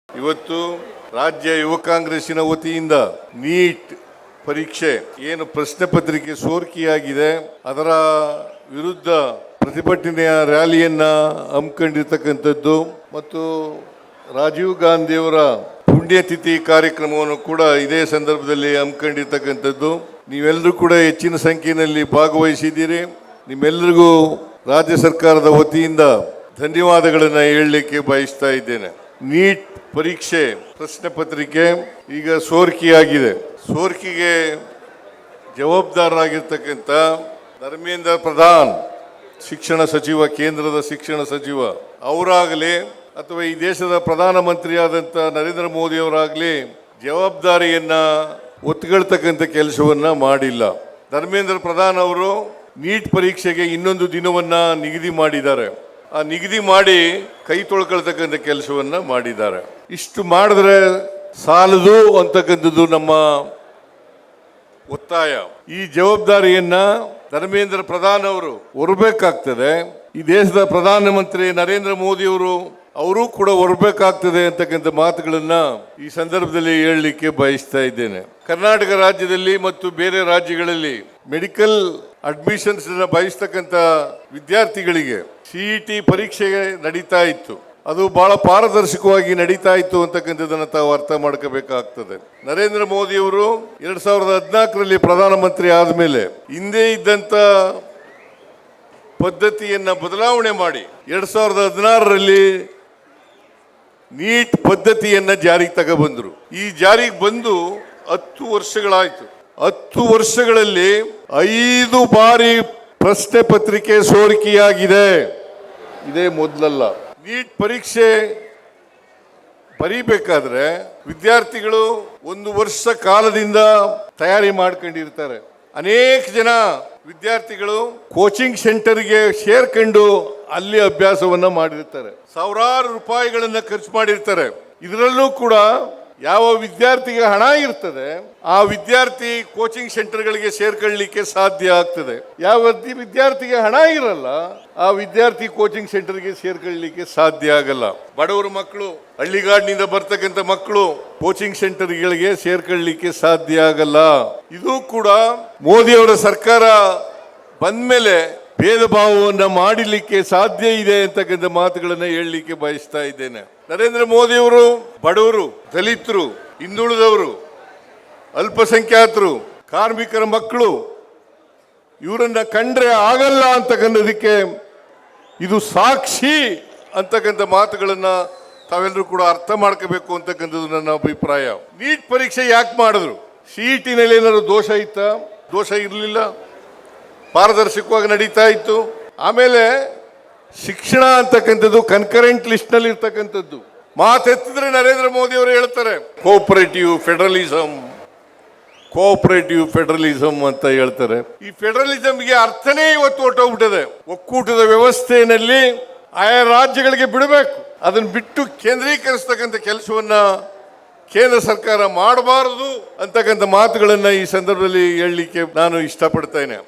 ಇವತ್ತು ರಾಜ್ಯ ಯುವ ಕಾಂಗ್ರೆಸ್ಸಿನ ವತಿಯಿಂದ ನೀಟ್ ಪರೀಕ್ಷೆ ಏನು ಪ್ರಶ್ನೆ ಪತ್ರಿಕೆ ಸೋರಿಕೆಯಾಗಿದೆ ಅದರ ವಿರುದ್ಧ ಪ್ರತಿಭಟನೆಯ ರ್ಯಾಲಿಯನ್ನ ಹಮ್ಮಿಕೊಂಡಿರ್ತಕ್ಕಂಥದ್ದು ಮತ್ತು ರಾಜೀವ್ ಗಾಂಧಿಯವರ ಪುಣ್ಯತಿಥಿ ಕಾರ್ಯಕ್ರಮವನ್ನು ಕೂಡ ಇದೇ ಸಂದರ್ಭದಲ್ಲಿ ಹಮ್ಮಿಕೊಂಡಿರ್ತಕ್ಕಂಥದ್ದು. ನೀವೆಲ್ಲರೂ ಕೂಡ ಹೆಚ್ಚಿನ ಸಂಖ್ಯೆಯಲ್ಲಿ ಭಾಗವಹಿಸಿದ್ದೀರಿ. ನಿಮ್ಮೆಲ್ಲರಿಗೂ ರಾಜ್ಯ ಸರ್ಕಾರದ ವತಿಯಿಂದ ಧನ್ಯವಾದಗಳನ್ನು ಹೇಳಲಿಕ್ಕೆ ಬಯಸ್ತಾ ಇದ್ದೇನೆ. ನೀಟ್ ಪರೀಕ್ಷೆ ಪ್ರಶ್ನೆ ಪತ್ರಿಕೆ ಈಗ ಸೋರಿಕೆಯಾಗಿದೆ. ಸೋರಿಕೆಗೆ ಜವಾಬ್ದಾರರಾಗಿರ್ತಕ್ಕಂಥ ಧರ್ಮೇಂದ್ರ ಪ್ರಧಾನ್ ಶಿಕ್ಷಣ ಸಚಿವ, ಕೇಂದ್ರದ ಶಿಕ್ಷಣ ಸಚಿವ ಅವರಾಗಲಿ ಅಥವಾ ಈ ದೇಶದ ಪ್ರಧಾನಮಂತ್ರಿಯಾದಂಥ ನರೇಂದ್ರ ಮೋದಿ ಅವರಾಗಲಿ ಜವಾಬ್ದಾರಿಯನ್ನ ಒತ್ತುಕೊಳ್ತಕ್ಕಂಥ ಕೆಲಸವನ್ನ ಮಾಡಿಲ್ಲ. ಧರ್ಮೇಂದ್ರ ಪ್ರಧಾನ್ ಅವರು ನೀಟ್ ಪರೀಕ್ಷೆಗೆ ಇನ್ನೊಂದು ದಿನವನ್ನ ನಿಗದಿ ಮಾಡಿದ್ದಾರೆ. ಆ ನಿಗದಿ ಮಾಡಿ ಕೈ ತೊಳ್ಕೊಳ್ತಕ್ಕಂಥ ಕೆಲಸವನ್ನ ಮಾಡಿದ್ದಾರೆ. ಇಷ್ಟು ಮಾಡಿದ್ರೆ ಸಾಲದು ಅಂತಕ್ಕಂಥದ್ದು ನಮ್ಮ ಒತ್ತಾಯ. ಈ ಜವಾಬ್ದಾರಿಯನ್ನ ಧರ್ಮೇಂದ್ರ ಪ್ರಧಾನ್ ಅವರು ಹೊರಬೇಕಾಗ್ತದೆ. ಈ ದೇಶದ ಪ್ರಧಾನಮಂತ್ರಿ ನರೇಂದ್ರ ಮೋದಿ ಅವರು ಕೂಡ ಹೊರಬೇಕಾಗ್ತದೆ ಅಂತಕ್ಕಂಥ ಮಾತುಗಳನ್ನ ಈ ಸಂದರ್ಭದಲ್ಲಿ ಹೇಳಲಿಕ್ಕೆ ಬಯಸ್ತಾ ಇದ್ದೇನೆ. ಕರ್ನಾಟಕ ರಾಜ್ಯದಲ್ಲಿ ಮತ್ತು ಬೇರೆ ರಾಜ್ಯಗಳಲ್ಲಿ ಮೆಡಿಕಲ್ ಅಡ್ಮಿಷನ್ಸ್ ಬಯಸ್ತಕ್ಕಂಥ ವಿದ್ಯಾರ್ಥಿಗಳಿಗೆ CET ಪರೀಕ್ಷೆ ನಡೀತಾ ಇತ್ತು. ಅದು ಬಹಳ ಪಾರದರ್ಶಕವಾಗಿ ನಡೀತಾ ಇತ್ತು ಅಂತಕ್ಕಂಥದ್ದನ್ನು ತಾವು ಅರ್ಥ ಮಾಡ್ಕೋಬೇಕಾಗ್ತದೆ. ನರೇಂದ್ರ ಮೋದಿ ಅವರು 2014ರಲ್ಲಿ ಪ್ರಧಾನಮಂತ್ರಿ ಆದಮೇಲೆ ಹಿಂದೆ ಇದ್ದಂತ ಪದ್ಧತಿಯನ್ನ ಬದಲಾವಣೆ ಮಾಡಿ 2016ರಲ್ಲಿ ನೀಟ್ ಪದ್ಧತಿಯನ್ನ ಜಾರಿಗೆ ತಗೊಬಂದ್ರು. ಈ ಜಾರಿಗೆ ಬಂದು 10 ವರ್ಷಗಳಾಯ್ತು. 10 ವರ್ಷಗಳಲ್ಲಿ 5 ಬಾರಿ ಪ್ರಶ್ನೆ ಪತ್ರಿಕೆ ಸೋರಿಕೆಯಾಗಿದೆ. ಇದೇ ಮೊದಲಲ್ಲ. ನೀಟ್ ಪರೀಕ್ಷೆ ಬರೀಬೇಕಾದ್ರೆ ವಿದ್ಯಾರ್ಥಿಗಳು 1 ವರ್ಷ ಕಾಲದಿಂದ ತಯಾರಿ ಮಾಡ್ಕೊಂಡಿರ್ತಾರೆ. ಅನೇಕ ಜನ ವಿದ್ಯಾರ್ಥಿಗಳು ಕೋಚಿಂಗ್ ಸೆಂಟರ್ಗೆ ಸೇರ್ಕೊಂಡು ಅಲ್ಲಿ ಅಭ್ಯಾಸವನ್ನ ಮಾಡಿರ್ತಾರೆ. ಸಾವಿರಾರು ರೂಪಾಯಿಗಳನ್ನ ಖರ್ಚು ಮಾಡಿರ್ತಾರೆ. ಇದರಲ್ಲೂ ಕೂಡ ಯಾವ ವಿದ್ಯಾರ್ಥಿಗೆ ಹಣ ಇರ್ತದೆ ಆ ವಿದ್ಯಾರ್ಥಿ ಕೋಚಿಂಗ್ ಸೆಂಟರ್ಗಳಿಗೆ ಸೇರ್ಕೊಳ್ಳಲಿಕ್ಕೆ ಸಾಧ್ಯ ಆಗ್ತದೆ. ಯಾವ ವಿದ್ಯಾರ್ಥಿಗೆ ಹಣ ಇರಲ್ಲ ಆ ವಿದ್ಯಾರ್ಥಿ ಕೋಚಿಂಗ್ ಸೆಂಟರ್ಗೆ ಸೇರ್ಕೊಳ್ಳಲಿಕ್ಕೆ ಸಾಧ್ಯ ಆಗಲ್ಲ. ಬಡವರ ಮಕ್ಕಳು, ಹಳ್ಳಿಗಾಡಿನಿಂದ ಬರ್ತಕ್ಕಂಥ ಮಕ್ಕಳು ಕೋಚಿಂಗ್ ಸೆಂಟರ್ಗಳಿಗೆ ಸೇರ್ಕೊಳ್ಳಲಿಕ್ಕೆ ಸಾಧ್ಯ ಆಗಲ್ಲ. ಇದು ಕೂಡ ಮೋದಿ ಅವರ ಸರ್ಕಾರ ಬಂದ್ಮೇಲೆ ಭೇದ ಭಾವವನ್ನು ಮಾಡಲಿಕ್ಕೆ ಸಾಧ್ಯ ಇದೆ ಅಂತಕ್ಕಂಥ ಮಾತುಗಳನ್ನ ಹೇಳಲಿಕ್ಕೆ ಬಯಸ್ತಾ ಇದ್ದೇನೆ. ನರೇಂದ್ರ ಮೋದಿ ಅವರು ಬಡವರು, ದಲಿತರು, ಹಿಂದುಳಿದವರು, ಅಲ್ಪಸಂಖ್ಯಾತರು, ಕಾರ್ಮಿಕರ ಮಕ್ಕಳು ಇವರನ್ನ ಕಂಡ್ರೆ ಆಗಲ್ಲ ಅಂತಕ್ಕಂಥದಕ್ಕೆ ಇದು ಸಾಕ್ಷಿ ಅಂತಕ್ಕಂಥ ಮಾತುಗಳನ್ನ ತಾವೆಲ್ಲರೂ ಕೂಡ ಅರ್ಥ ಮಾಡ್ಕೋಬೇಕು ಅಂತಕ್ಕಂಥದ್ದು ನನ್ನ ಅಭಿಪ್ರಾಯ. ನೀಟ್ ಪರೀಕ್ಷೆ ಯಾಕೆ ಮಾಡಿದ್ರು? CET ನಲ್ಲಿ ಏನಾದ್ರು ದೋಷ ಇತ್ತ? ದೋಷ ಇರಲಿಲ್ಲ, ಪಾರದರ್ಶಕವಾಗಿ ನಡೀತಾ ಇತ್ತು. ಆಮೇಲೆ ಶಿಕ್ಷಣ ಅಂತಕ್ಕಂಥದ್ದು ಕನ್ಕರೆಂಟ್ ಲಿಸ್ಟ್ ನಲ್ಲಿ ಇರ್ತಕ್ಕಂಥದ್ದು. ಮಾತೆತ್ತಿದ್ರೆ ನರೇಂದ್ರ ಮೋದಿ ಅವರು ಹೇಳ್ತಾರೆ ಕೋಆಪರೇಟಿವ್ ಫೆಡರಲಿಸಮ್ ಅಂತ ಹೇಳ್ತಾರೆ. ಈ ಫೆಡರಲಿಸಮ್ಗೆ ಅರ್ಥನೇ ಇವತ್ತು ಹೊರಟೋಗ್ಬಿಟ್ಟಿದೆ. ಒಕ್ಕೂಟದ ವ್ಯವಸ್ಥೆಯಲ್ಲಿ ಆಯಾ ರಾಜ್ಯಗಳಿಗೆ ಬಿಡಬೇಕು, ಅದನ್ನ ಬಿಟ್ಟು ಕೇಂದ್ರೀಕರಿಸ್ತಕ್ಕಂಥ ಕೆಲಸವನ್ನ ಕೇಂದ್ರ ಸರ್ಕಾರ ಮಾಡಬಾರದು ಅಂತಕ್ಕಂಥ ಮಾತುಗಳನ್ನ ಈ ಸಂದರ್ಭದಲ್ಲಿ ಹೇಳಲಿಕ್ಕೆ ನಾನು ಇಷ್ಟಪಡ್ತೇನೆ.